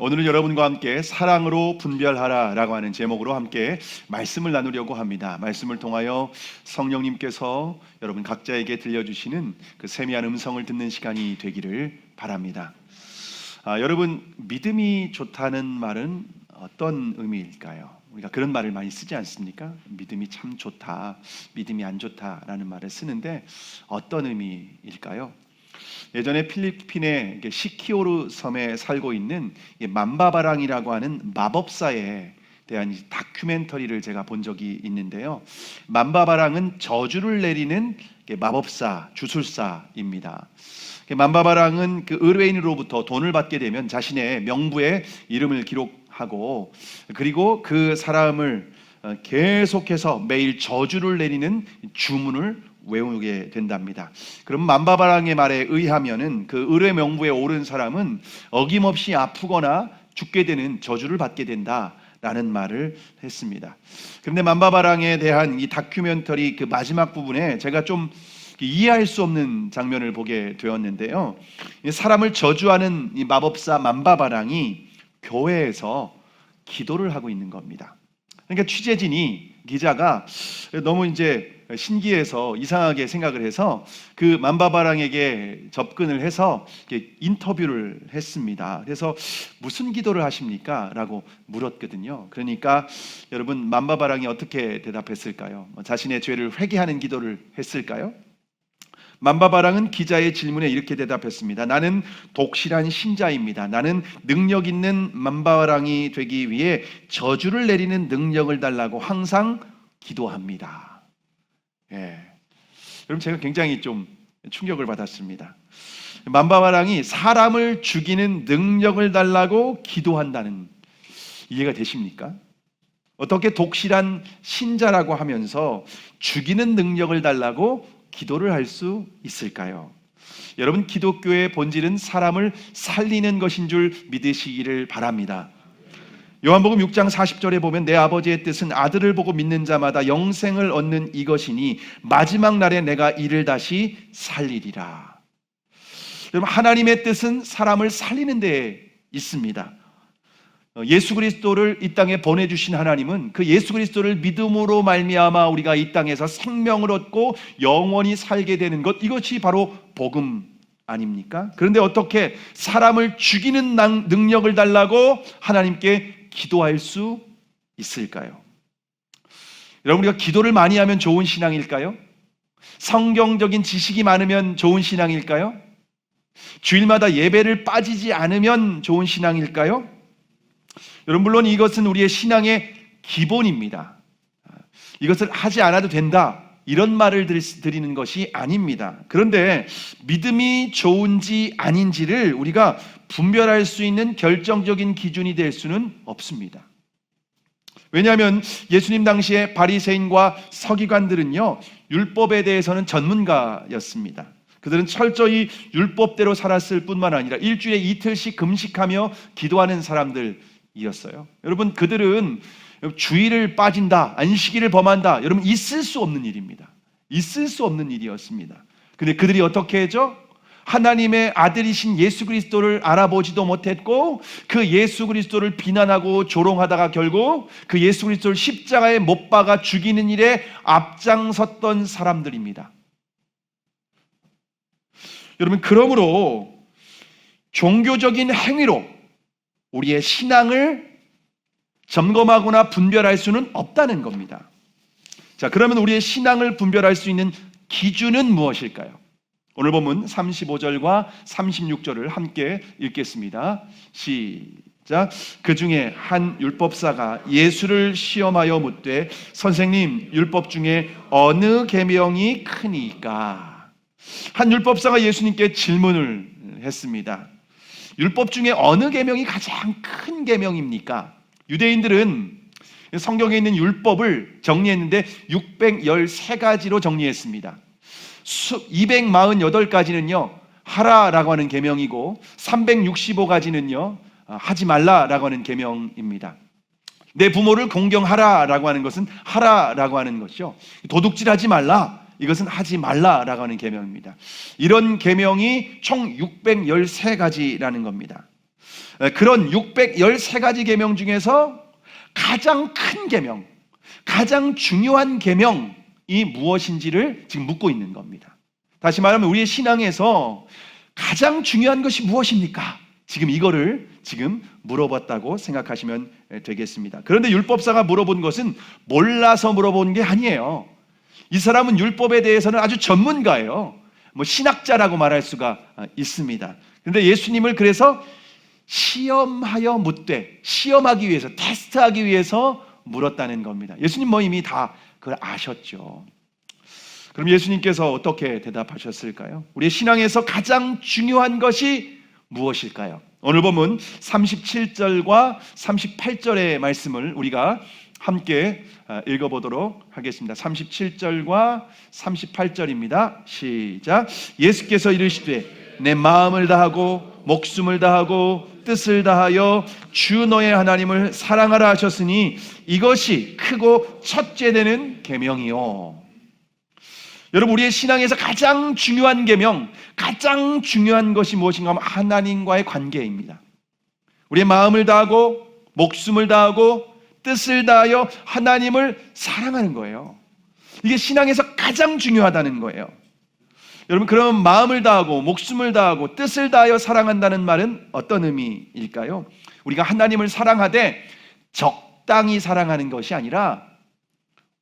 오늘은 여러분과 함께 사랑으로 분별하라 라고 하는 제목으로 함께 말씀을 나누려고 합니다. 말씀을 통하여 성령님께서 여러분 각자에게 들려주시는 그 세미한 음성을 듣는 시간이 되기를 바랍니다. 여러분, 믿음이 좋다는 말은 어떤 의미일까요? 우리가 그런 말을 많이 쓰지 않습니까? 믿음이 참 좋다, 믿음이 안 좋다라는 말을 쓰는데 어떤 의미일까요? 예전에 필리핀의 시키오르 섬에 살고 있는 만바바랑이라고 하는 마법사에 대한 다큐멘터리를 제가 본 적이 있는데요. 만바바랑은 저주를 내리는 마법사, 주술사입니다. 만바바랑은 그 의뢰인으로부터 돈을 받게 되면 자신의 명부에 이름을 기록하고, 그리고 그 사람을 계속해서 매일 저주를 내리는 주문을 외우게 된답니다. 그럼 만바바랑의 말에 의하면은 그 의뢰 명부에 오른 사람은 어김없이 아프거나 죽게 되는 저주를 받게 된다라는 말을 했습니다. 그런데 만바바랑에 대한 이 다큐멘터리 그 마지막 부분에 제가 좀 이해할 수 없는 장면을 보게 되었는데요. 사람을 저주하는 이 마법사 만바바랑이 교회에서 기도를 하고 있는 겁니다. 그러니까 취재진이, 기자가 너무 이제 신기해서 이상하게 생각을 해서 그 만바바랑에게 접근을 해서 인터뷰를 했습니다. 그래서 무슨 기도를 하십니까? 라고 물었거든요. 그러니까 여러분, 만바바랑이 어떻게 대답했을까요? 자신의 죄를 회개하는 기도를 했을까요? 만바바랑은 기자의 질문에 이렇게 대답했습니다. 나는 독실한 신자입니다. 나는 능력 있는 만바바랑이 되기 위해 저주를 내리는 능력을 달라고 항상 기도합니다. 여러분, 제가 굉장히 좀 충격을 받았습니다. 만바바랑이 사람을 죽이는 능력을 달라고 기도한다는, 이해가 되십니까? 어떻게 독실한 신자라고 하면서 죽이는 능력을 달라고 기도를 할 수 있을까요? 여러분, 기독교의 본질은 사람을 살리는 것인 줄 믿으시기를 바랍니다. 요한복음 6장 40절에 보면 내 아버지의 뜻은 아들을 보고 믿는 자마다 영생을 얻는 이것이니 마지막 날에 내가 이를 다시 살리리라. 여러분, 하나님의 뜻은 사람을 살리는 데에 있습니다. 예수 그리스도를 이 땅에 보내주신 하나님은 그 예수 그리스도를 믿음으로 말미암아 우리가 이 땅에서 생명을 얻고 영원히 살게 되는 것, 이것이 바로 복음 아닙니까? 그런데 어떻게 사람을 죽이는 능력을 달라고 하나님께 기도할 수 있을까요? 여러분, 우리가 기도를 많이 하면 좋은 신앙일까요? 성경적인 지식이 많으면 좋은 신앙일까요? 주일마다 예배를 빠지지 않으면 좋은 신앙일까요? 여러분, 물론 이것은 우리의 신앙의 기본입니다. 이것을 하지 않아도 된다, 이런 말을 드리는 것이 아닙니다. 그런데 믿음이 좋은지 아닌지를 우리가 분별할 수 있는 결정적인 기준이 될 수는 없습니다. 왜냐하면 예수님 당시에 바리새인과 서기관들은요, 율법에 대해서는 전문가였습니다. 그들은 철저히 율법대로 살았을 뿐만 아니라 일주일에 이틀씩 금식하며 기도하는 사람들이었어요. 여러분, 그들은 주일을 빠진다, 안식일을 범한다, 여러분, 있을 수 없는 일입니다. 있을 수 없는 일이었습니다. 근데 그들이 어떻게 했죠? 하나님의 아들이신 예수 그리스도를 알아보지도 못했고 그 예수 그리스도를 비난하고 조롱하다가 결국 그 예수 그리스도를 십자가에 못 박아 죽이는 일에 앞장섰던 사람들입니다. 여러분, 그러므로 종교적인 행위로 우리의 신앙을 점검하거나 분별할 수는 없다는 겁니다. 자, 그러면 우리의 신앙을 분별할 수 있는 기준은 무엇일까요? 오늘 본문 35절과 36절을 함께 읽겠습니다. 시작. 그 중에 한 율법사가 예수를 시험하여 묻되 선생님, 율법 중에 어느 계명이 크니까? 한 율법사가 예수님께 질문을 했습니다. 율법 중에 어느 계명이 가장 큰 계명입니까? 유대인들은 성경에 있는 율법을 정리했는데 613가지로 정리했습니다. 248가지는요 하라라고 하는 계명이고 365가지는요 하지 말라라고 하는 계명입니다. 내 부모를 공경하라라고 하는 것은 하라라고 하는 것이죠. 도둑질하지 말라, 이것은 하지 말라라고 하는 계명입니다. 이런 계명이 총 613가지라는 겁니다. 그런 613가지 계명 중에서 가장 큰 계명, 가장 중요한 계명이 무엇인지를 지금 묻고 있는 겁니다. 다시 말하면 우리의 신앙에서 가장 중요한 것이 무엇입니까? 지금 이거를 지금 물어봤다고 생각하시면 되겠습니다. 그런데 율법사가 물어본 것은 몰라서 물어본 게 아니에요. 이 사람은 율법에 대해서는 아주 전문가예요. 신학자라고 말할 수가 있습니다. 그런데 예수님을 그래서 시험하여 묻되, 시험하기 위해서, 테스트하기 위해서 물었다는 겁니다. 예수님 이미 다 그걸 아셨죠. 그럼 예수님께서 어떻게 대답하셨을까요? 우리의 신앙에서 가장 중요한 것이 무엇일까요? 오늘 본문 37절과 38절의 말씀을 우리가 함께 읽어보도록 하겠습니다. 37절과 38절입니다. 시작. 예수께서 이르시되 내 마음을 다하고 목숨을 다하고 뜻을 다하여 주 너의 하나님을 사랑하라 하셨으니 이것이 크고 첫째 되는 계명이요. 여러분, 우리의 신앙에서 가장 중요한 계명, 가장 중요한 것이 무엇인가 하면 하나님과의 관계입니다. 우리의 마음을 다하고 목숨을 다하고 뜻을 다하여 하나님을 사랑하는 거예요. 이게 신앙에서 가장 중요하다는 거예요. 여러분, 그럼 마음을 다하고 목숨을 다하고 뜻을 다하여 사랑한다는 말은 어떤 의미일까요? 우리가 하나님을 사랑하되 적당히 사랑하는 것이 아니라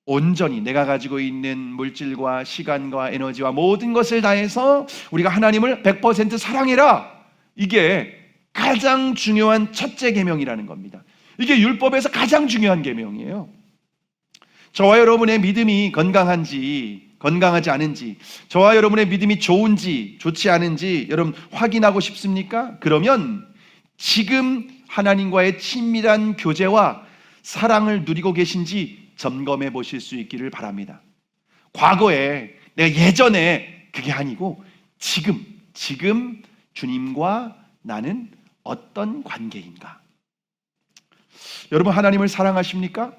온전히 내가 가지고 있는 물질과 시간과 에너지와 모든 것을 다해서 우리가 하나님을 100% 사랑해라. 이게 가장 중요한 첫째 계명이라는 겁니다. 이게 율법에서 가장 중요한 계명이에요. 저와 여러분의 믿음이 건강한지 건강하지 않은지, 저와 여러분의 믿음이 좋은지 좋지 않은지 여러분 확인하고 싶습니까? 그러면 지금 하나님과의 친밀한 교제와 사랑을 누리고 계신지 점검해 보실 수 있기를 바랍니다. 과거에, 내가 예전에 그게 아니고 지금 주님과 나는 어떤 관계인가? 여러분, 하나님을 사랑하십니까?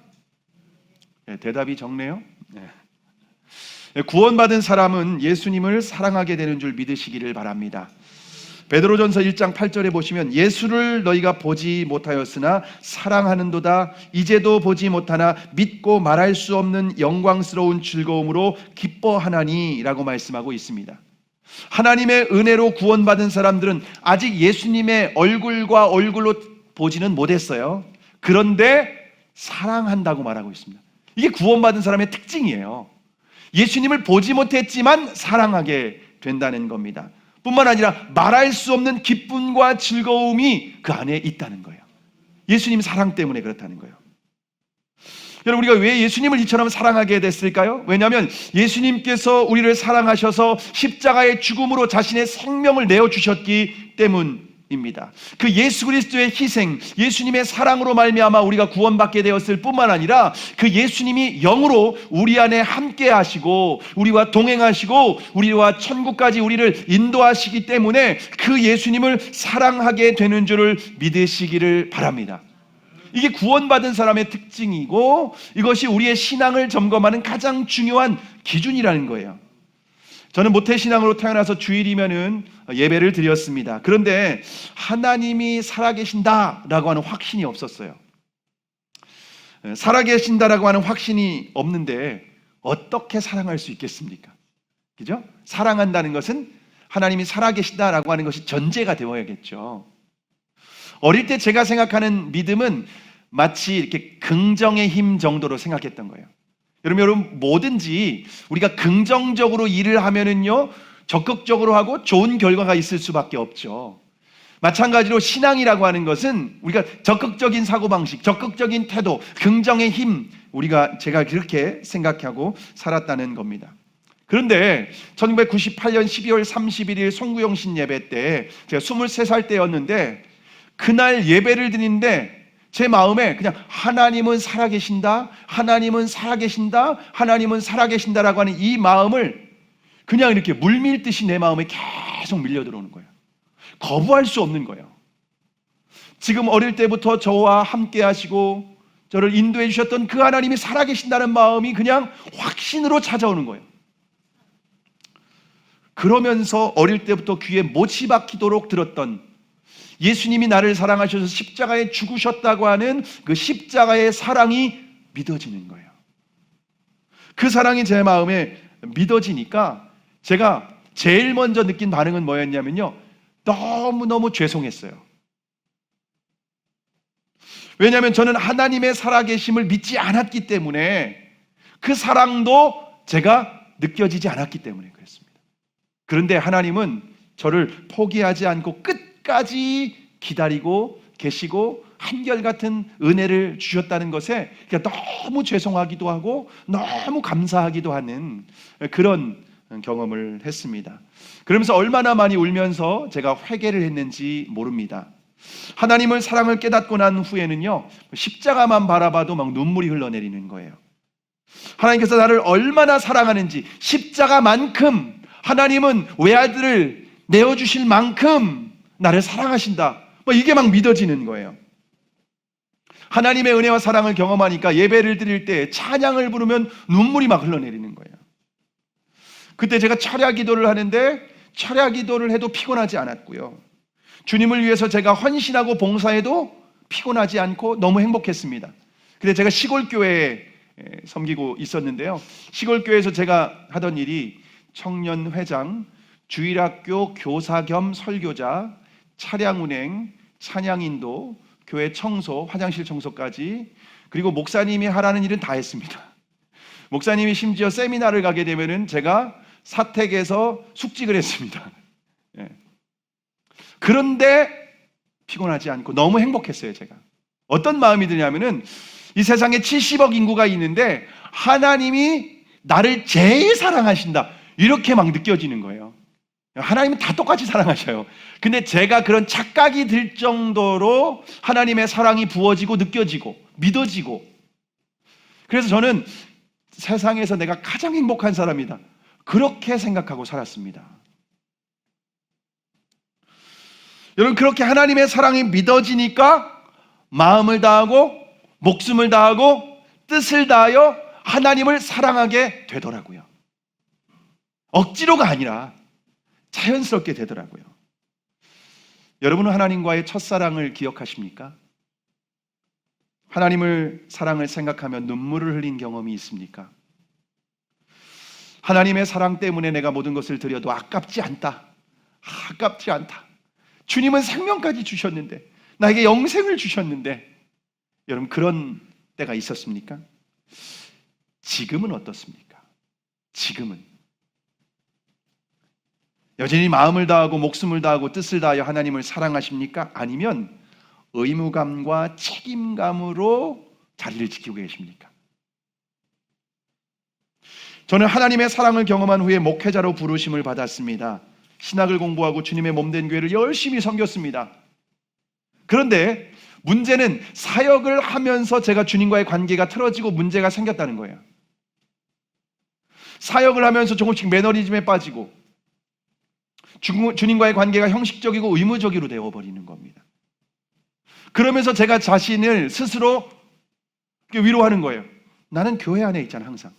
네, 대답이 적네요. 네. 구원받은 사람은 예수님을 사랑하게 되는 줄 믿으시기를 바랍니다. 베드로전서 1장 8절에 보시면 예수를 너희가 보지 못하였으나 사랑하는도다. 이제도 보지 못하나 믿고 말할 수 없는 영광스러운 즐거움으로 기뻐하나니 라고 말씀하고 있습니다. 하나님의 은혜로 구원받은 사람들은 아직 예수님의 얼굴과 얼굴로 보지는 못했어요. 그런데 사랑한다고 말하고 있습니다. 이게 구원받은 사람의 특징이에요. 예수님을 보지 못했지만 사랑하게 된다는 겁니다. 뿐만 아니라 말할 수 없는 기쁨과 즐거움이 그 안에 있다는 거예요. 예수님 사랑 때문에 그렇다는 거예요. 여러분, 우리가 왜 예수님을 이처럼 사랑하게 됐을까요? 왜냐하면 예수님께서 우리를 사랑하셔서 십자가의 죽음으로 자신의 생명을 내어주셨기 때문입니다. 그 예수 그리스도의 희생, 예수님의 사랑으로 말미암아 우리가 구원받게 되었을 뿐만 아니라 그 예수님이 영으로 우리 안에 함께 하시고 우리와 동행하시고 우리와 천국까지 우리를 인도하시기 때문에 그 예수님을 사랑하게 되는 줄을 믿으시기를 바랍니다. 이게 구원받은 사람의 특징이고 이것이 우리의 신앙을 점검하는 가장 중요한 기준이라는 거예요. 저는 모태신앙으로 태어나서 주일이면은 예배를 드렸습니다. 그런데 하나님이 살아계신다라고 하는 확신이 없었어요. 살아계신다라고 하는 확신이 없는데 어떻게 사랑할 수 있겠습니까? 그죠? 사랑한다는 것은 하나님이 살아계신다라고 하는 것이 전제가 되어야겠죠. 어릴 때 제가 생각하는 믿음은 마치 이렇게 긍정의 힘 정도로 생각했던 거예요. 여러분, 뭐든지 우리가 긍정적으로 일을 하면은요, 적극적으로 하고 좋은 결과가 있을 수밖에 없죠. 마찬가지로 신앙이라고 하는 것은 우리가 적극적인 사고방식, 적극적인 태도, 긍정의 힘, 제가 그렇게 생각하고 살았다는 겁니다. 그런데 1998년 12월 31일 송구영신 예배 때 제가 23살 때였는데 그날 예배를 드리는데 제 마음에 그냥 하나님은 살아계신다, 하나님은 살아계신다, 하나님은 살아계신다라고 하는 이 마음을 그냥 이렇게 물밀듯이 내 마음에 계속 밀려 들어오는 거예요. 거부할 수 없는 거예요. 지금 어릴 때부터 저와 함께 하시고 저를 인도해 주셨던 그 하나님이 살아계신다는 마음이 그냥 확신으로 찾아오는 거예요. 그러면서 어릴 때부터 귀에 못이 박히도록 들었던 예수님이 나를 사랑하셔서 십자가에 죽으셨다고 하는 그 십자가의 사랑이 믿어지는 거예요. 그 사랑이 제 마음에 믿어지니까 제가 제일 먼저 느낀 반응은 뭐였냐면요, 너무너무 죄송했어요. 왜냐하면 저는 하나님의 살아계심을 믿지 않았기 때문에, 그 사랑도 제가 느껴지지 않았기 때문에 그랬습니다. 그런데 하나님은 저를 포기하지 않고 끝까지 기다리고 계시고 한결같은 은혜를 주셨다는 것에 너무 죄송하기도 하고 너무 감사하기도 하는 그런 경험을 했습니다. 그러면서 얼마나 많이 울면서 제가 회개를 했는지 모릅니다. 하나님을 사랑을 깨닫고 난 후에는요, 십자가만 바라봐도 막 눈물이 흘러내리는 거예요. 하나님께서 나를 얼마나 사랑하는지, 십자가만큼 하나님은 외아들을 내어주실 만큼 나를 사랑하신다, 이게 막 믿어지는 거예요. 하나님의 은혜와 사랑을 경험하니까 예배를 드릴 때 찬양을 부르면 눈물이 막 흘러내리는 거예요. 그때 제가 철야 기도를 하는데 철야 기도를 해도 피곤하지 않았고요, 주님을 위해서 제가 헌신하고 봉사해도 피곤하지 않고 너무 행복했습니다. 근데 제가 시골교회에 섬기고 있었는데요, 시골교회에서 제가 하던 일이 청년회장, 주일학교 교사 겸 설교자, 차량운행, 찬양인도, 교회 청소, 화장실 청소까지, 그리고 목사님이 하라는 일은 다 했습니다. 목사님이 심지어 세미나를 가게 되면은 제가 사택에서 숙직을 했습니다. 그런데 피곤하지 않고 너무 행복했어요. 제가 어떤 마음이 드냐면은 이 세상에 70억 인구가 있는데 하나님이 나를 제일 사랑하신다, 이렇게 막 느껴지는 거예요. 하나님은 다 똑같이 사랑하셔요. 근데 제가 그런 착각이 들 정도로 하나님의 사랑이 부어지고 느껴지고 믿어지고, 그래서 저는 세상에서 내가 가장 행복한 사람이다, 그렇게 생각하고 살았습니다. 여러분, 그렇게 하나님의 사랑이 믿어지니까 마음을 다하고 목숨을 다하고 뜻을 다하여 하나님을 사랑하게 되더라고요. 억지로가 아니라 자연스럽게 되더라고요. 여러분은 하나님과의 첫사랑을 기억하십니까? 하나님을 사랑을 생각하며 눈물을 흘린 경험이 있습니까? 하나님의 사랑 때문에 내가 모든 것을 드려도 아깝지 않다, 아깝지 않다, 주님은 생명까지 주셨는데, 나에게 영생을 주셨는데, 여러분 그런 때가 있었습니까? 지금은 어떻습니까? 지금은 여전히 마음을 다하고 목숨을 다하고 뜻을 다하여 하나님을 사랑하십니까? 아니면 의무감과 책임감으로 자리를 지키고 계십니까? 저는 하나님의 사랑을 경험한 후에 목회자로 부르심을 받았습니다. 신학을 공부하고 주님의 몸된 교회를 열심히 섬겼습니다. 그런데 문제는 사역을 하면서 제가 주님과의 관계가 틀어지고 문제가 생겼다는 거예요. 사역을 하면서 조금씩 매너리즘에 빠지고 주님과의 관계가 형식적이고 의무적으로 되어버리는 겁니다. 그러면서 제가 자신을 스스로 위로하는 거예요. 나는 교회 안에 있잖아, 항상.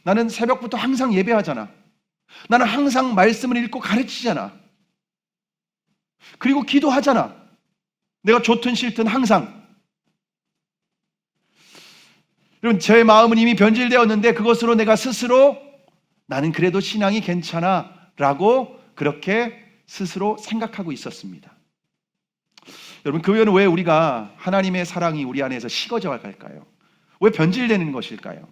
나는 새벽부터 항상 예배하잖아. 나는 항상 말씀을 읽고 가르치잖아. 그리고 기도하잖아. 내가 좋든 싫든 항상. 여러분, 제 마음은 이미 변질되었는데 그것으로 내가 스스로 나는 그래도 신앙이 괜찮아 라고 그렇게 스스로 생각하고 있었습니다. 여러분, 그러면 왜 우리가 하나님의 사랑이 우리 안에서 식어져 갈까요? 왜 변질되는 것일까요?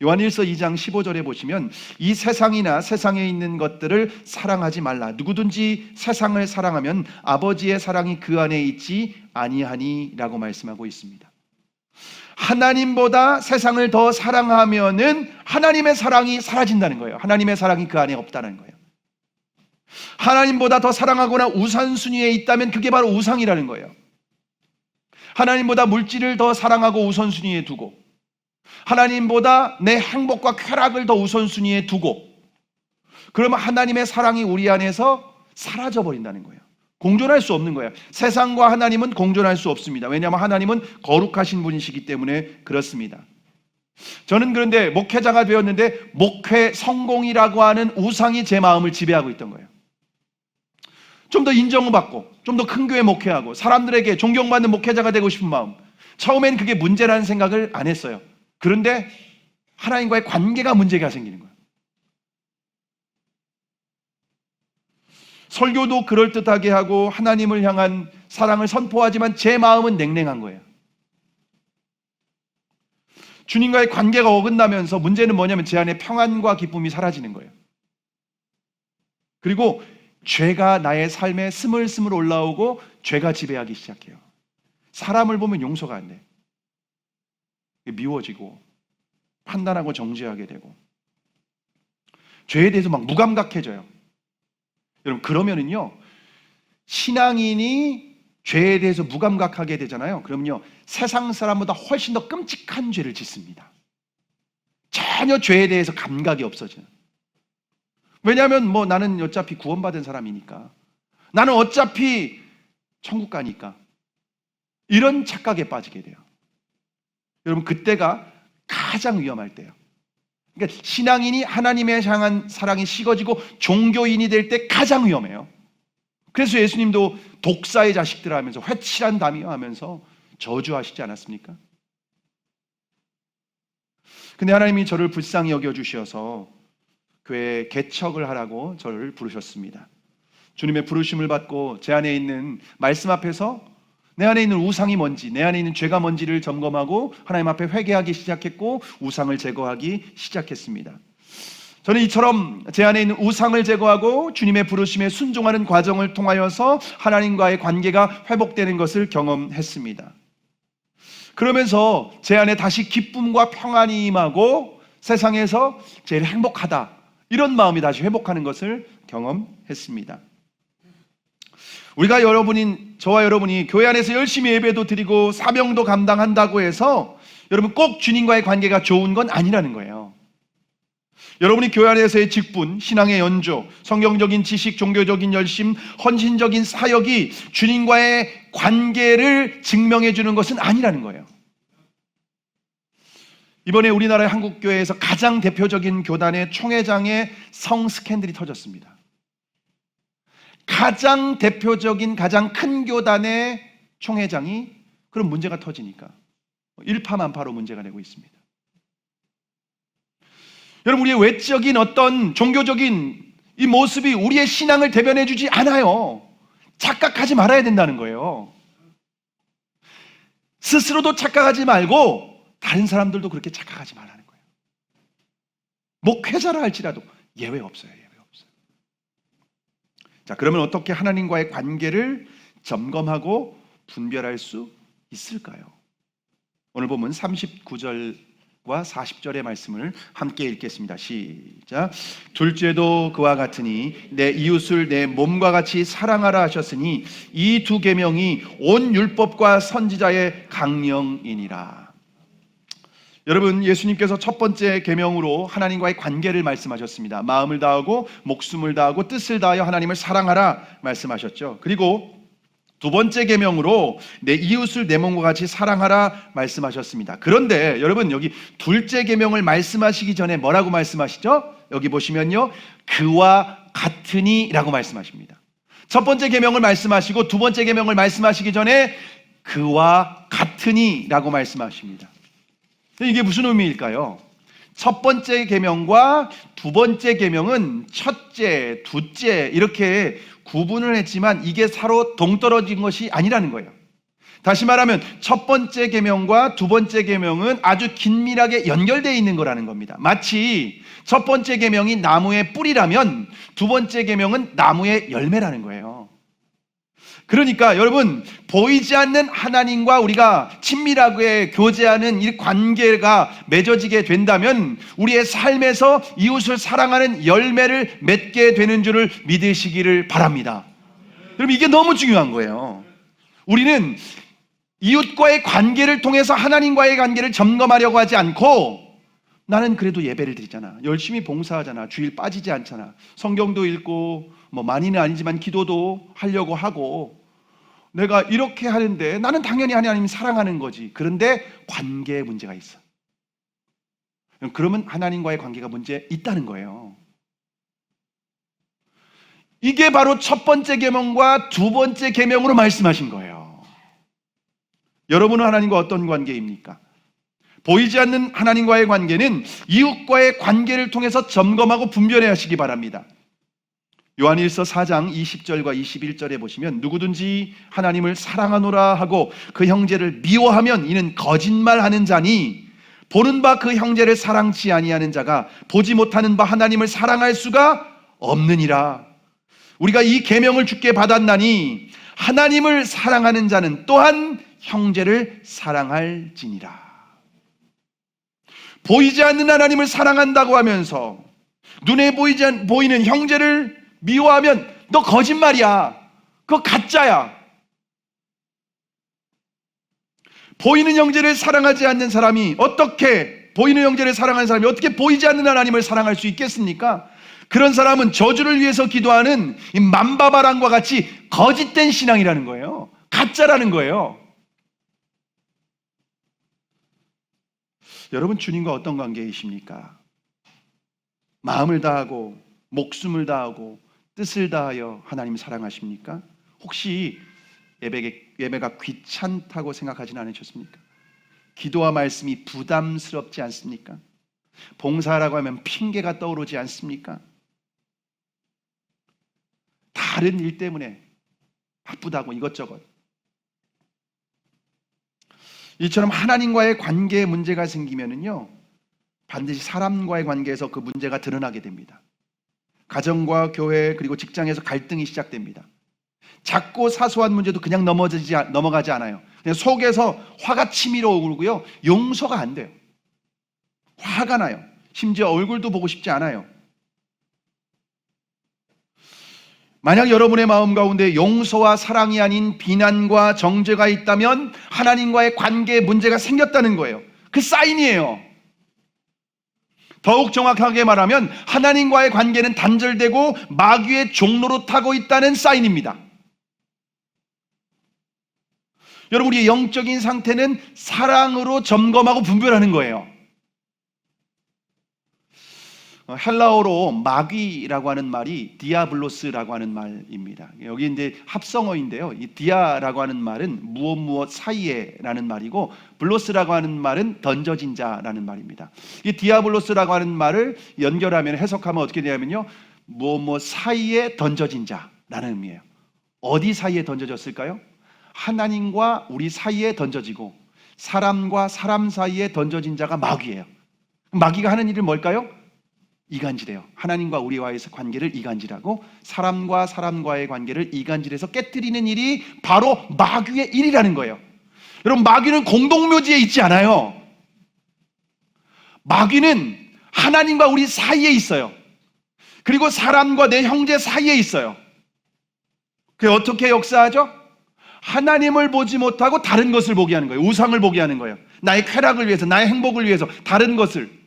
요한일서 2장 15절에 보시면 이 세상이나 세상에 있는 것들을 사랑하지 말라. 누구든지 세상을 사랑하면 아버지의 사랑이 그 안에 있지 아니하니 라고 말씀하고 있습니다. 하나님보다 세상을 더 사랑하면은 하나님의 사랑이 사라진다는 거예요. 하나님의 사랑이 그 안에 없다는 거예요. 하나님보다 더 사랑하거나 우선순위에 있다면 그게 바로 우상이라는 거예요. 하나님보다 물질을 더 사랑하고 우선순위에 두고, 하나님보다 내 행복과 쾌락을 더 우선순위에 두고, 그러면 하나님의 사랑이 우리 안에서 사라져 버린다는 거예요. 공존할 수 없는 거예요. 세상과 하나님은 공존할 수 없습니다. 왜냐하면 하나님은 거룩하신 분이시기 때문에 그렇습니다. 저는 그런데 목회자가 되었는데 목회 성공이라고 하는 우상이 제 마음을 지배하고 있던 거예요. 좀 더 인정받고 좀 더 큰 교회 목회하고 사람들에게 존경받는 목회자가 되고 싶은 마음. 처음엔 그게 문제라는 생각을 안 했어요. 그런데 하나님과의 관계가 문제가 생기는 거예요. 설교도 그럴듯하게 하고 하나님을 향한 사랑을 선포하지만 제 마음은 냉랭한 거예요. 주님과의 관계가 어긋나면서 문제는 뭐냐면 제 안에 평안과 기쁨이 사라지는 거예요. 그리고 죄가 나의 삶에 스물스물 올라오고 죄가 지배하기 시작해요. 사람을 보면 용서가 안 돼. 미워지고 판단하고 정죄하게 되고 죄에 대해서 막 무감각해져요. 여러분 그러면은요 신앙인이 죄에 대해서 무감각하게 되잖아요. 그러면요 세상 사람보다 훨씬 더 끔찍한 죄를 짓습니다. 전혀 죄에 대해서 감각이 없어져요. 왜냐하면 뭐 나는 어차피 구원받은 사람이니까, 나는 어차피 천국 가니까, 이런 착각에 빠지게 돼요. 여러분 그때가 가장 위험할 때예요. 그러니까 신앙인이 하나님에 향한 사랑이 식어지고 종교인이 될 때 가장 위험해요. 그래서 예수님도 독사의 자식들 하면서 회칠한 담이여 하면서 저주하시지 않았습니까? 근데 하나님이 저를 불쌍히 여겨주셔서 교회에 개척을 하라고 저를 부르셨습니다. 주님의 부르심을 받고 제 안에 있는 말씀 앞에서 내 안에 있는 우상이 뭔지, 내 안에 있는 죄가 뭔지를 점검하고 하나님 앞에 회개하기 시작했고 우상을 제거하기 시작했습니다. 저는 이처럼 제 안에 있는 우상을 제거하고 주님의 부르심에 순종하는 과정을 통하여서 하나님과의 관계가 회복되는 것을 경험했습니다. 그러면서 제 안에 다시 기쁨과 평안이 임하고 세상에서 제일 행복하다, 이런 마음이 다시 회복하는 것을 경험했습니다. 우리가 저와 여러분이 교회 안에서 열심히 예배도 드리고 사명도 감당한다고 해서 여러분 꼭 주님과의 관계가 좋은 건 아니라는 거예요. 여러분이 교회 안에서의 직분, 신앙의 연조, 성경적인 지식, 종교적인 열심, 헌신적인 사역이 주님과의 관계를 증명해 주는 것은 아니라는 거예요. 이번에 우리나라의 한국교회에서 가장 대표적인 교단의 총회장의 성 스캔들이 터졌습니다. 가장 대표적인 가장 큰 교단의 총회장이 그런 문제가 터지니까 일파만파로 문제가 되고 있습니다. 여러분 우리의 외적인 어떤 종교적인 이 모습이 우리의 신앙을 대변해 주지 않아요. 착각하지 말아야 된다는 거예요. 스스로도 착각하지 말고 다른 사람들도 그렇게 착각하지 말라는 거예요. 목회자라 할지라도 예외 없어요. 예외 없어요. 자, 그러면 어떻게 하나님과의 관계를 점검하고 분별할 수 있을까요? 오늘 보면 39절과 40절의 말씀을 함께 읽겠습니다. 시작. 둘째도 그와 같으니 내 이웃을 내 몸과 같이 사랑하라 하셨으니 이 두 계명이 온 율법과 선지자의 강령이니라. 여러분 예수님께서 첫 번째 계명으로 하나님과의 관계를 말씀하셨습니다. 마음을 다하고 목숨을 다하고 뜻을 다하여 하나님을 사랑하라 말씀하셨죠. 그리고 두 번째 계명으로 내 이웃을 내 몸과 같이 사랑하라 말씀하셨습니다. 그런데 여러분 여기 둘째 계명을 말씀하시기 전에 뭐라고 말씀하시죠? 여기 보시면요 그와 같으니 라고 말씀하십니다. 첫 번째 계명을 말씀하시고 두 번째 계명을 말씀하시기 전에 그와 같으니 라고 말씀하십니다. 이게 무슨 의미일까요? 첫 번째 계명과 두 번째 계명은 첫째, 둘째 이렇게 구분을 했지만 이게 서로 동떨어진 것이 아니라는 거예요. 다시 말하면 첫 번째 계명과 두 번째 계명은 아주 긴밀하게 연결되어 있는 거라는 겁니다. 마치 첫 번째 계명이 나무의 뿌리라면 두 번째 계명은 나무의 열매라는 거예요. 그러니까 여러분 보이지 않는 하나님과 우리가 친밀하게 교제하는 이 관계가 맺어지게 된다면 우리의 삶에서 이웃을 사랑하는 열매를 맺게 되는 줄을 믿으시기를 바랍니다. 여러분 이게 너무 중요한 거예요. 우리는 이웃과의 관계를 통해서 하나님과의 관계를 점검하려고 하지 않고 나는 그래도 예배를 드리잖아, 열심히 봉사하잖아, 주일 빠지지 않잖아, 성경도 읽고 뭐 많이는 아니지만 기도도 하려고 하고 내가 이렇게 하는데 나는 당연히 하나님 사랑하는 거지. 그런데 관계에 문제가 있어. 그러면 하나님과의 관계가 문제 있다는 거예요. 이게 바로 첫 번째 계명과 두 번째 계명으로 말씀하신 거예요. 여러분은 하나님과 어떤 관계입니까? 보이지 않는 하나님과의 관계는 이웃과의 관계를 통해서 점검하고 분별해야 하시기 바랍니다. 요한일서 4장 20절과 21절에 보시면 누구든지 하나님을 사랑하노라 하고 그 형제를 미워하면 이는 거짓말하는 자니 보는 바 그 형제를 사랑치 아니하는 자가 보지 못하는 바 하나님을 사랑할 수가 없느니라. 우리가 이 계명을 주께 받았나니 하나님을 사랑하는 자는 또한 형제를 사랑할지니라. 보이지 않는 하나님을 사랑한다고 하면서 눈에 보이는 형제를 미워하면 너 거짓말이야. 그거 가짜야. 보이는 형제를 사랑하지 않는 사람이 어떻게 보이는 형제를 사랑하는 사람이 어떻게 보이지 않는 하나님을 사랑할 수 있겠습니까? 그런 사람은 저주를 위해서 기도하는 이 만바바랑과 같이 거짓된 신앙이라는 거예요. 가짜라는 거예요. 여러분 주님과 어떤 관계이십니까? 마음을 다하고 목숨을 다하고 뜻을 다하여 하나님 사랑하십니까? 혹시 예배가 귀찮다고 생각하지는 않으셨습니까? 기도와 말씀이 부담스럽지 않습니까? 봉사라고 하면 핑계가 떠오르지 않습니까? 다른 일 때문에 바쁘다고 이것저것. 이처럼 하나님과의 관계에 문제가 생기면은요, 반드시 사람과의 관계에서 그 문제가 드러나게 됩니다. 가정과 교회 그리고 직장에서 갈등이 시작됩니다. 작고 사소한 문제도 그냥 넘어가지 않아요. 그냥 속에서 화가 치밀어 오르고요, 용서가 안 돼요. 화가 나요. 심지어 얼굴도 보고 싶지 않아요. 만약 여러분의 마음 가운데 용서와 사랑이 아닌 비난과 정죄가 있다면 하나님과의 관계에 문제가 생겼다는 거예요. 그 사인이에요. 더욱 정확하게 말하면 하나님과의 관계는 단절되고 마귀의 종로로 타고 있다는 사인입니다. 여러분, 우리의 영적인 상태는 사랑으로 점검하고 분별하는 거예요. 헬라어로 마귀라고 하는 말이 디아블로스라고 하는 말입니다. 여기 이제 합성어인데요. 이 디아라고 하는 말은 무엇 사이에라는 말이고, 블로스라고 하는 말은 던져진 자라는 말입니다. 이 디아블로스라고 하는 말을 연결하면, 해석하면 어떻게 되냐면요, 무엇 사이에 던져진 자라는 의미예요. 어디 사이에 던져졌을까요? 하나님과 우리 사이에 던져지고 사람과 사람 사이에 던져진 자가 마귀예요. 마귀가 하는 일은 뭘까요? 이간질해요. 하나님과 우리와의 관계를 이간질하고 사람과 사람과의 관계를 이간질해서 깨뜨리는 일이 바로 마귀의 일이라는 거예요. 여러분, 마귀는 공동묘지에 있지 않아요. 마귀는 하나님과 우리 사이에 있어요. 그리고 사람과 내 형제 사이에 있어요. 그게 어떻게 역사하죠? 하나님을 보지 못하고 다른 것을 보게 하는 거예요. 우상을 보게 하는 거예요. 나의 쾌락을 위해서, 나의 행복을 위해서 다른 것을.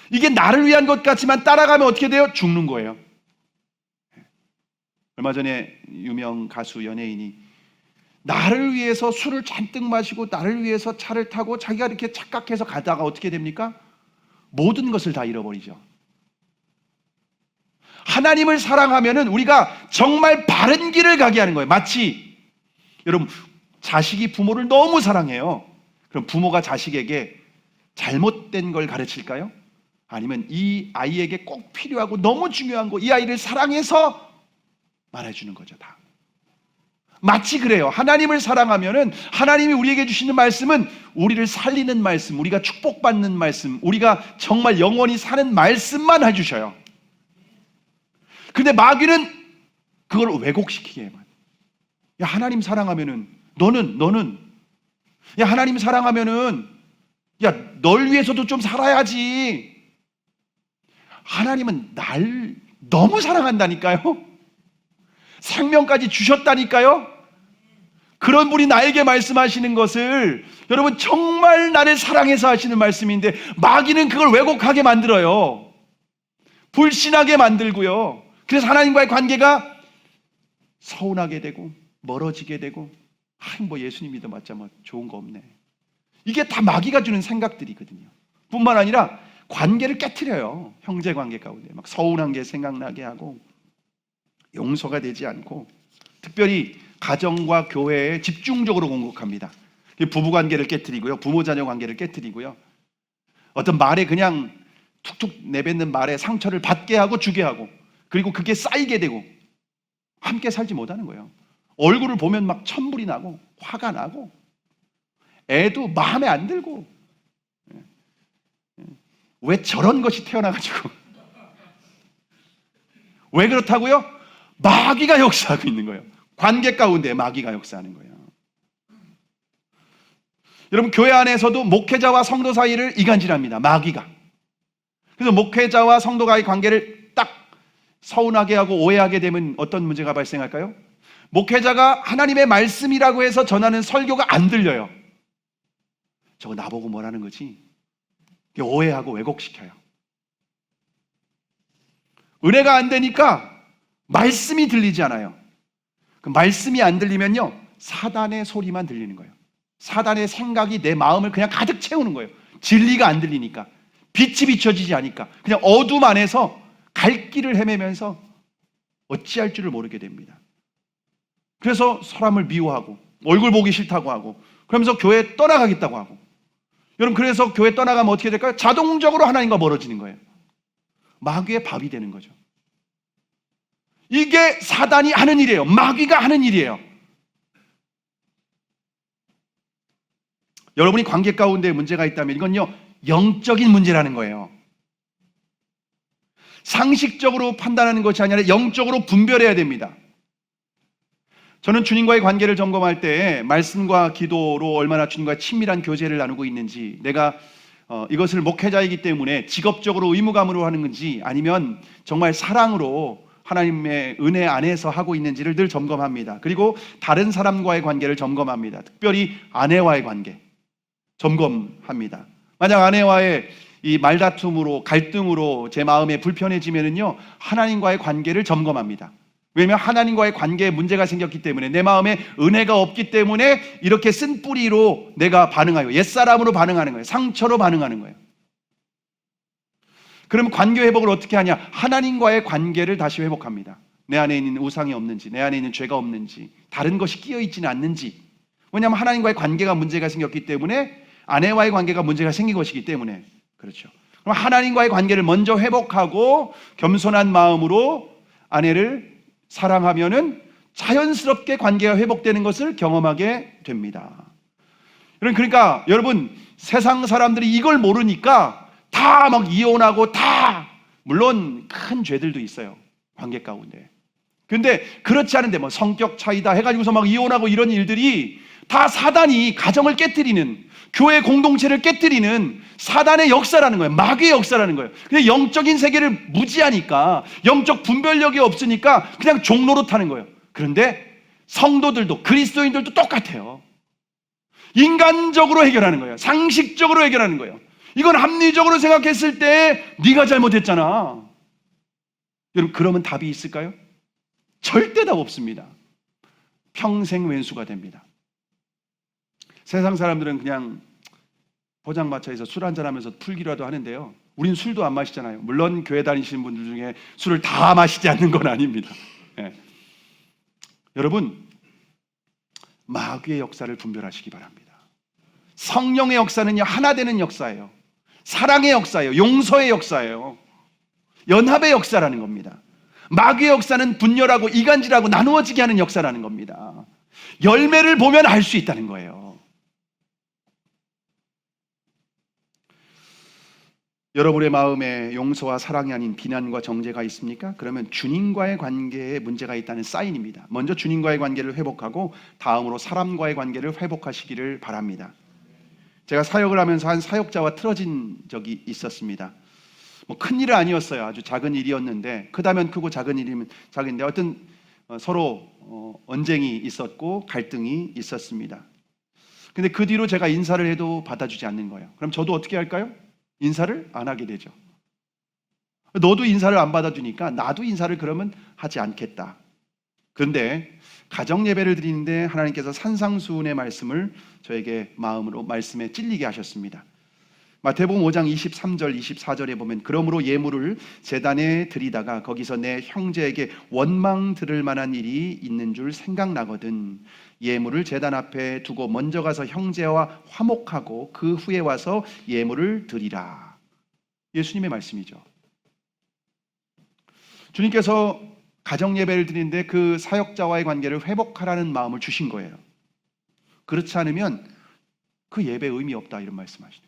이게 나를 위한 것 같지만 따라가면 어떻게 돼요? 죽는 거예요. 얼마 전에 유명 가수 연예인이 나를 위해서 술을 잔뜩 마시고 나를 위해서 차를 타고 자기가 이렇게 착각해서 가다가 어떻게 됩니까? 모든 것을 다 잃어버리죠. 하나님을 사랑하면은 우리가 정말 바른 길을 가게 하는 거예요. 마치 여러분, 자식이 부모를 너무 사랑해요. 그럼 부모가 자식에게 잘못된 걸 가르칠까요? 아니면 이 아이에게 꼭 필요하고 너무 중요한 거, 이 아이를 사랑해서 말해주는 거죠. 다 마치 그래요. 하나님을 사랑하면은 하나님이 우리에게 주시는 말씀은 우리를 살리는 말씀, 우리가 축복받는 말씀, 우리가 정말 영원히 사는 말씀만 해주셔요. 근데 마귀는 그걸 왜곡시키게만. 야, 하나님 사랑하면은 너는 야, 하나님 사랑하면은 야, 널 위해서도 좀 살아야지. 하나님은 날 너무 사랑한다니까요. 생명까지 주셨다니까요. 그런 분이 나에게 말씀하시는 것을 여러분 정말 나를 사랑해서 하시는 말씀인데 마귀는 그걸 왜곡하게 만들어요. 불신하게 만들고요. 그래서 하나님과의 관계가 서운하게 되고 멀어지게 되고, 뭐 예수님 믿어봤자 뭐 좋은 거 없네. 이게 다 마귀가 주는 생각들이거든요. 뿐만 아니라 관계를 깨트려요. 형제 관계 가운데 막 서운한 게 생각나게 하고, 용서가 되지 않고 특별히 가정과 교회에 집중적으로 공격합니다. 부부관계를 깨뜨리고요, 부모자녀 관계를 깨뜨리고요, 어떤 말에 그냥 툭툭 내뱉는 말에 상처를 받게 하고 주게 하고, 그리고 그게 쌓이게 되고 함께 살지 못하는 거예요. 얼굴을 보면 막 천불이 나고 화가 나고 애도 마음에 안 들고, 왜 저런 것이 태어나가지고 왜 그렇다고요? 마귀가 역사하고 있는 거예요. 관계 가운데 마귀가 역사하는 거예요. 여러분, 교회 안에서도 목회자와 성도 사이를 이간질합니다, 마귀가. 그래서 목회자와 성도가의 관계를 딱 서운하게 하고 오해하게 되면 어떤 문제가 발생할까요? 목회자가 하나님의 말씀이라고 해서 전하는 설교가 안 들려요. 저거 나보고 뭐라는 거지? 오해하고 왜곡시켜요. 은혜가 안 되니까 말씀이 들리지 않아요. 그 말씀이 안 들리면요, 사단의 소리만 들리는 거예요. 사단의 생각이 내 마음을 그냥 가득 채우는 거예요. 진리가 안 들리니까, 빛이 비춰지지 않으니까 그냥 어둠 안에서 갈 길을 헤매면서 어찌할 줄을 모르게 됩니다. 그래서 사람을 미워하고 얼굴 보기 싫다고 하고, 그러면서 교회 떠나가겠다고 하고. 여러분, 그래서 교회 떠나가면 어떻게 될까요? 자동적으로 하나님과 멀어지는 거예요. 마귀의 밥이 되는 거죠. 이게 사단이 하는 일이에요. 마귀가 하는 일이에요. 여러분이 관계 가운데 문제가 있다면 이건요, 영적인 문제라는 거예요. 상식적으로 판단하는 것이 아니라 영적으로 분별해야 됩니다. 저는 주님과의 관계를 점검할 때 말씀과 기도로 얼마나 주님과 친밀한 교제를 나누고 있는지, 내가 이것을 목회자이기 때문에 직업적으로 의무감으로 하는 건지 아니면 정말 사랑으로 하나님의 은혜 안에서 하고 있는지를 늘 점검합니다. 그리고 다른 사람과의 관계를 점검합니다. 특별히 아내와의 관계 점검합니다. 만약 아내와의 이 말다툼으로, 갈등으로 제 마음에 불편해지면은요, 하나님과의 관계를 점검합니다. 왜냐하면 하나님과의 관계에 문제가 생겼기 때문에, 내 마음에 은혜가 없기 때문에 이렇게 쓴 뿌리로 내가 반응하여 옛사람으로 반응하는 거예요. 상처로 반응하는 거예요. 그러면 관계 회복을 어떻게 하냐? 하나님과의 관계를 다시 회복합니다. 내 안에 있는 우상이 없는지, 내 안에 있는 죄가 없는지, 다른 것이 끼어 있지는 않는지. 왜냐하면 하나님과의 관계가 문제가 생겼기 때문에, 아내와의 관계가 문제가 생긴 것이기 때문에. 그렇죠. 그럼 하나님과의 관계를 먼저 회복하고 겸손한 마음으로 아내를 사랑하면은 자연스럽게 관계가 회복되는 것을 경험하게 됩니다. 그러니까 여러분, 세상 사람들이 이걸 모르니까 다 막 이혼하고, 다 물론 큰 죄들도 있어요, 관계 가운데. 근데 그렇지 않은데 뭐 성격 차이다 해가지고서 막 이혼하고 이런 일들이 다 사단이 가정을 깨뜨리는, 교회 공동체를 깨뜨리는 사단의 역사라는 거예요. 마귀의 역사라는 거예요. 근데 영적인 세계를 무지하니까, 영적 분별력이 없으니까 그냥 종로로 타는 거예요. 그런데 성도들도, 그리스도인들도 똑같아요. 인간적으로 해결하는 거예요. 상식적으로 해결하는 거예요. 이건 합리적으로 생각했을 때 네가 잘못했잖아. 여러분, 그러면 답이 있을까요? 절대 답 없습니다. 평생 왼수가 됩니다. 세상 사람들은 그냥 포장마차에서 술 한잔하면서 풀기라도 하는데요, 우린 술도 안 마시잖아요. 물론 교회 다니시는 분들 중에 술을 다 마시지 않는 건 아닙니다. 네. 여러분, 마귀의 역사를 분별하시기 바랍니다. 성령의 역사는요, 하나 되는 역사예요. 사랑의 역사예요. 용서의 역사예요. 연합의 역사라는 겁니다. 마귀의 역사는 분열하고 이간질하고 나누어지게 하는 역사라는 겁니다. 열매를 보면 알 수 있다는 거예요. 여러분의 마음에 용서와 사랑이 아닌 비난과 정죄가 있습니까? 그러면 주님과의 관계에 문제가 있다는 사인입니다. 먼저 주님과의 관계를 회복하고 다음으로 사람과의 관계를 회복하시기를 바랍니다. 제가 사역을 하면서 한 사역자와 틀어진 적이 있었습니다. 뭐 큰 일은 아니었어요. 아주 작은 일이었는데, 크다면 크고 작은 일이면 작은데, 어떤 서로 언쟁이 있었고 갈등이 있었습니다. 근데 그 뒤로 제가 인사를 해도 받아주지 않는 거예요. 그럼 저도 어떻게 할까요? 인사를 안 하게 되죠. 너도 인사를 안 받아주니까 나도 인사를 그러면 하지 않겠다. 그런데 가정 예배를 드리는데 하나님께서 산상수훈의 말씀을 저에게 마음으로 말씀에 찔리게 하셨습니다. 마태복음 5장 23절 24절에 보면 그러므로 예물을 제단에 드리다가 거기서 내 형제에게 원망 들을 만한 일이 있는 줄 생각나거든 예물을 제단 앞에 두고 먼저 가서 형제와 화목하고 그 후에 와서 예물을 드리라. 예수님의 말씀이죠. 주님께서 가정 예배를 드리는데 그 사역자와의 관계를 회복하라는 마음을 주신 거예요. 그렇지 않으면 그 예배 의미 없다 이런 말씀하시는 거예요.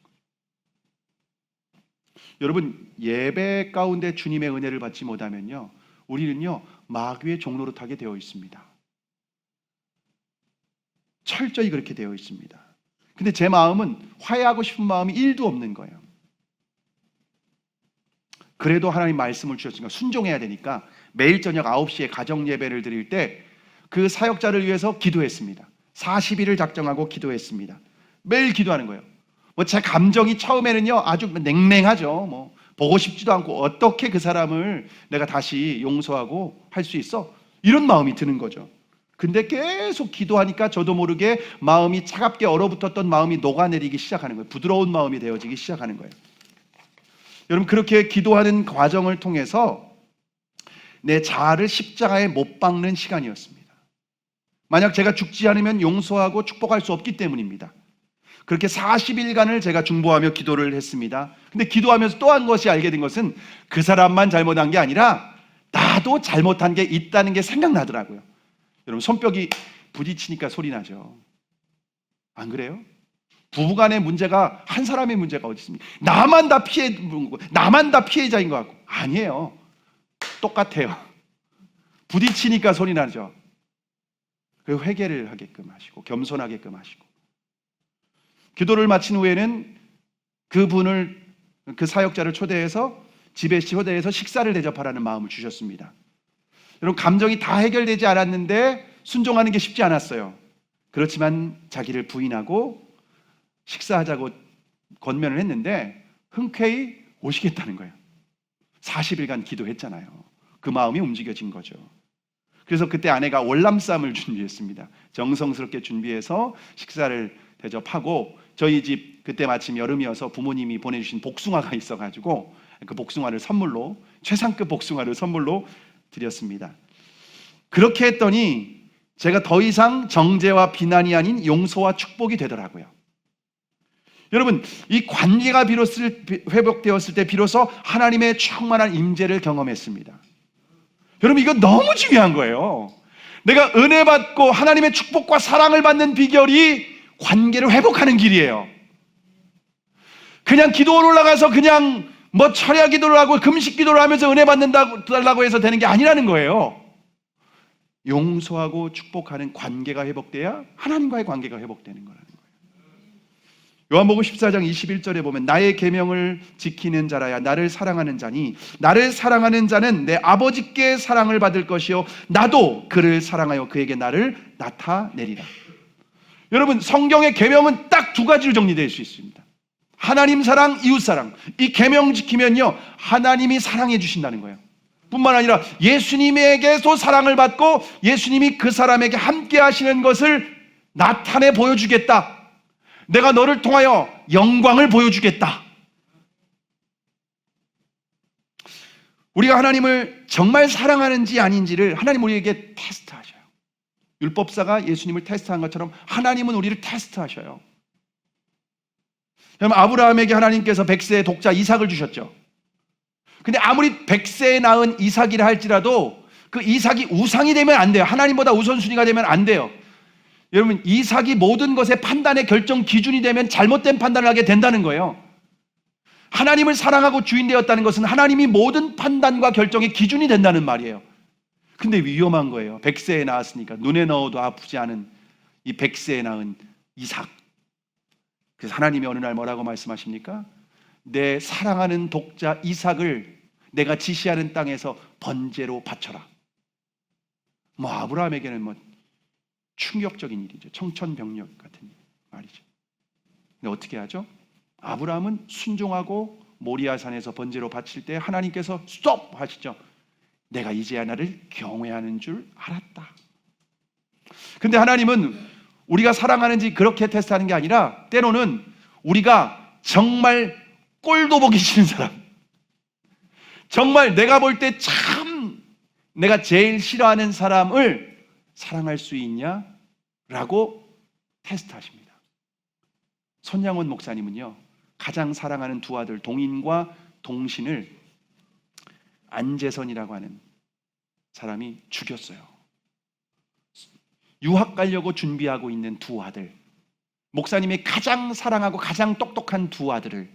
여러분 예배 가운데 주님의 은혜를 받지 못하면요 우리는요 마귀의 종로로 타게 되어 있습니다. 철저히 그렇게 되어 있습니다. 근데 제 마음은 화해하고 싶은 마음이 1도 없는 거예요. 그래도 하나님 말씀을 주셨으니까 순종해야 되니까 매일 저녁 9시에 가정 예배를 드릴 때 그 사역자를 위해서 기도했습니다. 40일을 작정하고 기도했습니다. 매일 기도하는 거예요. 뭐 제 감정이 처음에는요 아주 냉랭하죠. 뭐 보고 싶지도 않고 어떻게 그 사람을 내가 다시 용서하고 할 수 있어? 이런 마음이 드는 거죠. 근데 계속 기도하니까 저도 모르게 마음이 차갑게 얼어붙었던 마음이 녹아내리기 시작하는 거예요. 부드러운 마음이 되어지기 시작하는 거예요. 여러분 그렇게 기도하는 과정을 통해서 내 자아를 십자가에 못 박는 시간이었습니다. 만약 제가 죽지 않으면 용서하고 축복할 수 없기 때문입니다. 그렇게 40일간을 제가 중보하며 기도를 했습니다. 근데 기도하면서 또 한 것이 알게 된 것은 그 사람만 잘못한 게 아니라 나도 잘못한 게 있다는 게 생각나더라고요. 여러분 손뼉이 부딪히니까 소리 나죠. 안 그래요? 부부간의 문제가 한 사람의 문제가 어디 있습니까? 나만 다 피해자인 것 같고 아니에요. 똑같아요. 부딪히니까 소리 나죠. 그리고 회개를 하게끔 하시고 겸손하게끔 하시고 기도를 마친 후에는 그 사역자를 초대해서 집에 초대해서 식사를 대접하라는 마음을 주셨습니다. 여러분 감정이 다 해결되지 않았는데 순종하는 게 쉽지 않았어요. 그렇지만 자기를 부인하고 식사하자고 권면을 했는데 흔쾌히 오시겠다는 거예요. 40일간 기도했잖아요. 그 마음이 움직여진 거죠. 그래서 그때 아내가 월남쌈을 준비했습니다. 정성스럽게 준비해서 식사를 대접하고 저희 집 그때 마침 여름이어서 부모님이 보내주신 복숭아가 있어가지고 그 복숭아를 선물로 최상급 복숭아를 선물로 드렸습니다. 그렇게 했더니 제가 더 이상 정죄와 비난이 아닌 용서와 축복이 되더라고요. 여러분 이 관계가 회복되었을 때 비로소 하나님의 충만한 임재를 경험했습니다. 여러분 이거 너무 중요한 거예요. 내가 은혜 받고 하나님의 축복과 사랑을 받는 비결이 관계를 회복하는 길이에요. 그냥 기도원 올라가서 그냥 뭐 철야 기도를 하고 금식 기도를 하면서 은혜 받는다고 해서 되는 게 아니라는 거예요. 용서하고 축복하는 관계가 회복돼야 하나님과의 관계가 회복되는 거라는 거예요. 요한복음 14장 21절에 보면 나의 계명을 지키는 자라야 나를 사랑하는 자니 나를 사랑하는 자는 내 아버지께 사랑을 받을 것이요 나도 그를 사랑하여 그에게 나를 나타내리라. 여러분 성경의 계명은 딱 두 가지로 정리될 수 있습니다. 하나님 사랑, 이웃 사랑. 이 계명 지키면요 하나님이 사랑해 주신다는 거예요. 뿐만 아니라 예수님에게도 사랑을 받고 예수님이 그 사람에게 함께 하시는 것을 나타내 보여주겠다. 내가 너를 통하여 영광을 보여주겠다. 우리가 하나님을 정말 사랑하는지 아닌지를 하나님 우리에게 테스트하셔요. 율법사가 예수님을 테스트한 것처럼 하나님은 우리를 테스트하셔요. 그럼 아브라함에게 하나님께서 100세의 독자 이삭을 주셨죠. 근데 아무리 100세에 낳은 이삭이라 할지라도 그 이삭이 우상이 되면 안 돼요. 하나님보다 우선순위가 되면 안 돼요. 여러분 이삭이 모든 것의 판단의 결정 기준이 되면 잘못된 판단을 하게 된다는 거예요. 하나님을 사랑하고 주인 되었다는 것은 하나님이 모든 판단과 결정의 기준이 된다는 말이에요. 근데 위험한 거예요. 100세에 낳았으니까 눈에 넣어도 아프지 않은 이 100세에 낳은 이삭. 그래서 하나님이 어느 날 뭐라고 말씀하십니까? 내 사랑하는 독자 이삭을 내가 지시하는 땅에서 번제로 바쳐라. 뭐 아브라함에게는 뭐 충격적인 일이죠. 청천벽력 같은 말이죠. 근데 어떻게 하죠? 아브라함은 순종하고 모리아산에서 번제로 바칠 때 하나님께서 스톱 하시죠. 내가 이제야 나를 경외하는 줄 알았다. 근데 하나님은 우리가 사랑하는지 그렇게 테스트하는 게 아니라 때로는 우리가 정말 꼴도 보기 싫은 사람, 정말 내가 볼 때 참 내가 제일 싫어하는 사람을 사랑할 수 있냐라고 테스트하십니다. 손양원 목사님은요, 가장 사랑하는 두 아들 동인과 동신을 안재선이라고 하는 사람이 죽였어요. 유학 가려고 준비하고 있는 두 아들, 목사님이 가장 사랑하고 가장 똑똑한 두 아들을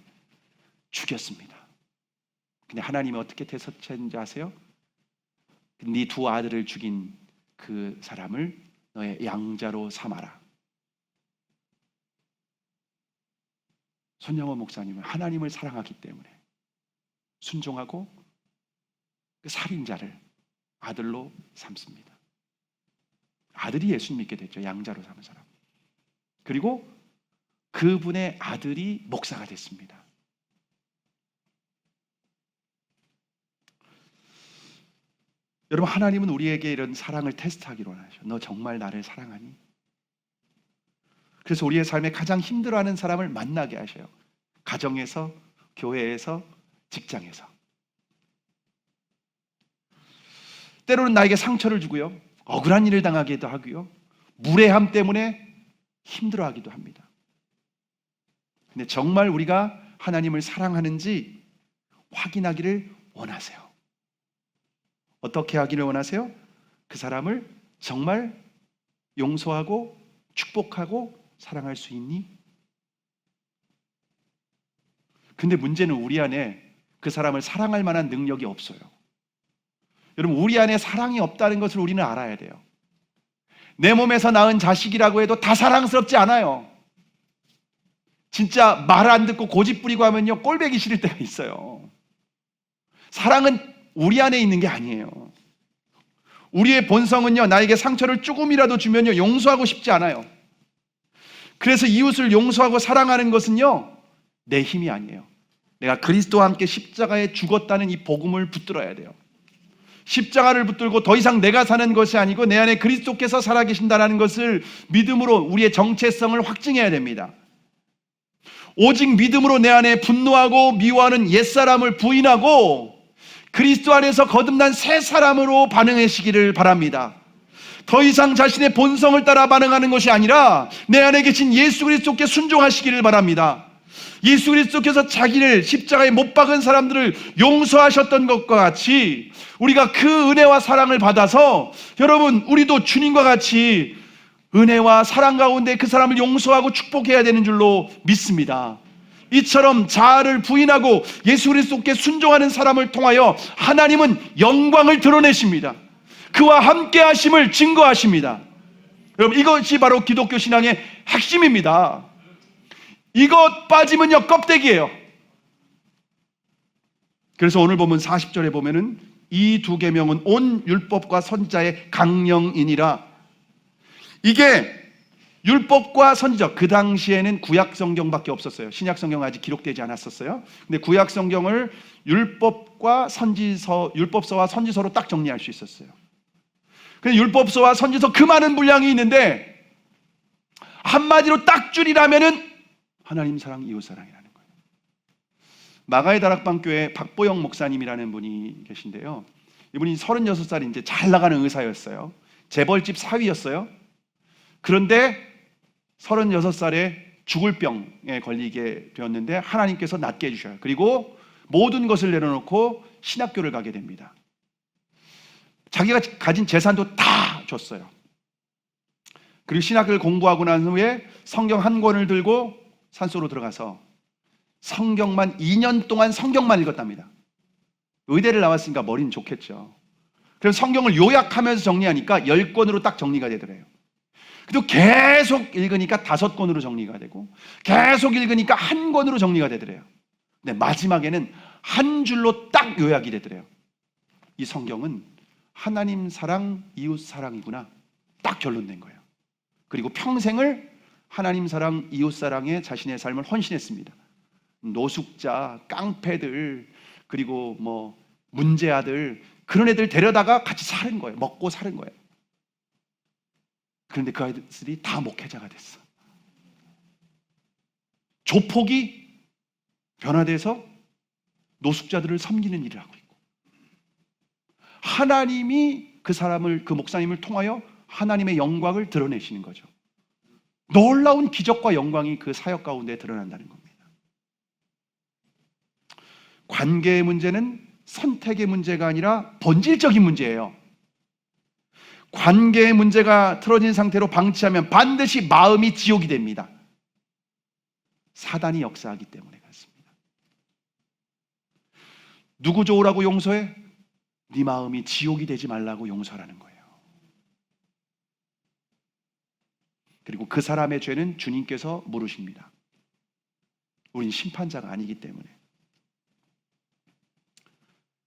죽였습니다. 근데 하나님이 어떻게 대처했는지 아세요? 네 두 아들을 죽인 그 사람을 너의 양자로 삼아라. 손영원 목사님은 하나님을 사랑하기 때문에 순종하고 그 살인자를 아들로 삼습니다. 아들이 예수 믿게 됐죠. 양자로 삼은 사람. 그리고 그분의 아들이 목사가 됐습니다. 여러분, 하나님은 우리에게 이런 사랑을 테스트하기로 하셔. 너 정말 나를 사랑하니? 그래서 우리의 삶에 가장 힘들어하는 사람을 만나게 하셔요. 가정에서, 교회에서, 직장에서. 때로는 나에게 상처를 주고요, 억울한 일을 당하기도 하고요, 무례함 때문에 힘들어하기도 합니다. 근데 정말 우리가 하나님을 사랑하는지 확인하기를 원하세요. 어떻게 하기를 원하세요? 그 사람을 정말 용서하고 축복하고 사랑할 수 있니? 근데 문제는 우리 안에 그 사람을 사랑할 만한 능력이 없어요. 여러분, 우리 안에 사랑이 없다는 것을 우리는 알아야 돼요. 내 몸에서 낳은 자식이라고 해도 다 사랑스럽지 않아요. 진짜 말 안 듣고 고집 부리고 하면요, 꼴배기 싫을 때가 있어요. 사랑은 우리 안에 있는 게 아니에요. 우리의 본성은요, 나에게 상처를 조금이라도 주면요, 용서하고 싶지 않아요. 그래서 이웃을 용서하고 사랑하는 것은요, 내 힘이 아니에요. 내가 그리스도와 함께 십자가에 죽었다는 이 복음을 붙들어야 돼요. 십자가를 붙들고 더 이상 내가 사는 것이 아니고 내 안에 그리스도께서 살아계신다는 것을 믿음으로 우리의 정체성을 확증해야 됩니다. 오직 믿음으로 내 안에 분노하고 미워하는 옛사람을 부인하고 그리스도 안에서 거듭난 새 사람으로 반응하시기를 바랍니다. 더 이상 자신의 본성을 따라 반응하는 것이 아니라 내 안에 계신 예수 그리스도께 순종하시기를 바랍니다. 예수 그리스도께서 자기를 십자가에 못 박은 사람들을 용서하셨던 것과 같이 우리가 그 은혜와 사랑을 받아서 여러분, 우리도 주님과 같이 은혜와 사랑 가운데 그 사람을 용서하고 축복해야 되는 줄로 믿습니다. 이처럼 자아를 부인하고 예수 그리스도께 순종하는 사람을 통하여 하나님은 영광을 드러내십니다. 그와 함께 하심을 증거하십니다. 여러분, 이것이 바로 기독교 신앙의 핵심입니다. 이것 빠지면요, 껍데기예요. 그래서 오늘 보면 40절에 보면은 이 두 계명은 온 율법과 선지자의 강령이니라. 이게 율법과 선지자, 그 당시에는 구약 성경밖에 없었어요. 신약 성경은 아직 기록되지 않았었어요. 근데 구약 성경을 율법과 선지서, 율법서와 선지서로 딱 정리할 수 있었어요. 근데 율법서와 선지서 그 많은 분량이 있는데 한마디로 딱 줄이라면은 하나님 사랑, 이웃 사랑이라는 거예요. 마가의 다락방교회 박보영 목사님이라는 분이 계신데요. 이분이 36살에 이제 잘 나가는 의사였어요. 재벌집 사위였어요. 그런데 36살에 죽을 병에 걸리게 되었는데 하나님께서 낫게 해주셔요. 그리고 모든 것을 내려놓고 신학교를 가게 됩니다. 자기가 가진 재산도 다 줬어요. 그리고 신학교를 공부하고 난 후에 성경 한 권을 들고 산속으로 들어가서 성경만 2년 동안 성경만 읽었답니다. 의대를 나왔으니까 머리는 좋겠죠. 그래서 성경을 요약하면서 정리하니까 10권으로 딱 정리가 되더래요. 그리고 계속 읽으니까 5권으로 정리가 되고 계속 읽으니까 1권으로 정리가 되더래요. 근데 마지막에는 한 줄로 딱 요약이 되더래요. 이 성경은 하나님 사랑, 이웃 사랑이구나. 딱 결론 낸 거예요. 그리고 평생을 하나님 사랑, 이웃 사랑에 자신의 삶을 헌신했습니다. 노숙자, 깡패들, 그리고 뭐 문제아들, 그런 애들 데려다가 같이 사는 거예요. 먹고 사는 거예요. 그런데 그 아이들이 다 목회자가 됐어. 조폭이 변화돼서 노숙자들을 섬기는 일을 하고 있고, 하나님이 그 목사님을 통하여 하나님의 영광을 드러내시는 거죠. 놀라운 기적과 영광이 그 사역 가운데 드러난다는 겁니다. 관계의 문제는 선택의 문제가 아니라 본질적인 문제예요. 관계의 문제가 틀어진 상태로 방치하면 반드시 마음이 지옥이 됩니다. 사단이 역사하기 때문에 그렇습니다. 누구 좋으라고 용서해? 네 마음이 지옥이 되지 말라고 용서하라는 거예요. 그리고 그 사람의 죄는 주님께서 물으십니다. 우린 심판자가 아니기 때문에.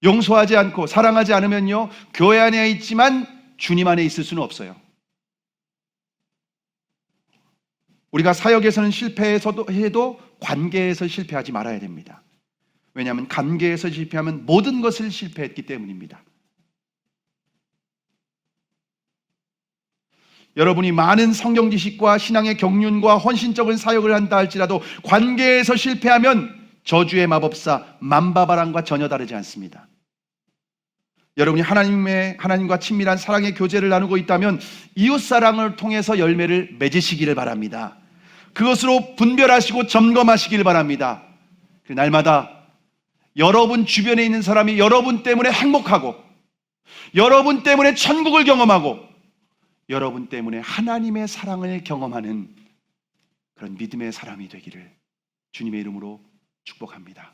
용서하지 않고 사랑하지 않으면요, 교회 안에 있지만 주님 안에 있을 수는 없어요. 우리가 사역에서는 실패해도 관계에서 실패하지 말아야 됩니다. 왜냐하면 관계에서 실패하면 모든 것을 실패했기 때문입니다. 여러분이 많은 성경 지식과 신앙의 경륜과 헌신적인 사역을 한다 할지라도 관계에서 실패하면 저주의 마법사 만바바랑과 전혀 다르지 않습니다. 여러분이 하나님과 친밀한 사랑의 교제를 나누고 있다면 이웃사랑을 통해서 열매를 맺으시기를 바랍니다. 그것으로 분별하시고 점검하시길 바랍니다. 날마다 여러분 주변에 있는 사람이 여러분 때문에 행복하고, 여러분 때문에 천국을 경험하고, 여러분 때문에 하나님의 사랑을 경험하는 그런 믿음의 사람이 되기를 주님의 이름으로 축복합니다.